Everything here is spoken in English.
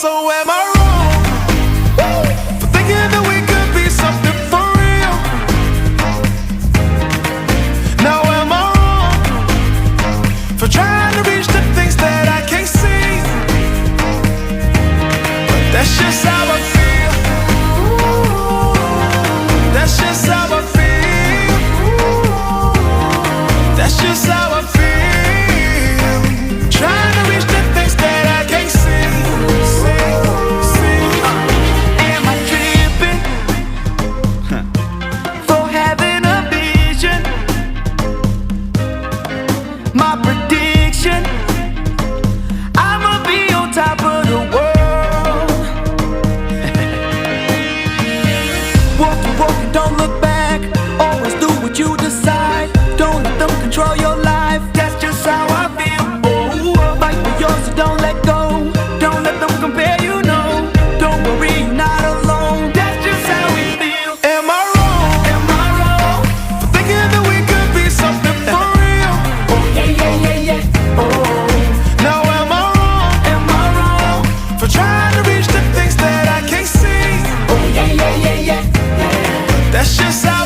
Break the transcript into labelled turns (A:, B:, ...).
A: So am I wrong for thinking that we could be something for real? Now am I wrong for trying to reach the things that I can't see? But that's just how I feel. That's just how I feel. That's just how I feel. Trying to reach the things that I can't see. Am I tripping for having a vision? My prediction, I'ma be on top of the world. Walk, don't look back. Always do what you decide. Don't let them control your life. That's just how I feel. Oh, fight for yours, so don't let go. Don't let them compare, you know. Don't worry, you're not alone. That's just how we feel. Am I wrong? Am I wrong for thinking that we could be something for real? Oh yeah. Oh, now am I wrong? Am I wrong for trying to reach the things that I can't see? Oh yeah. That's just how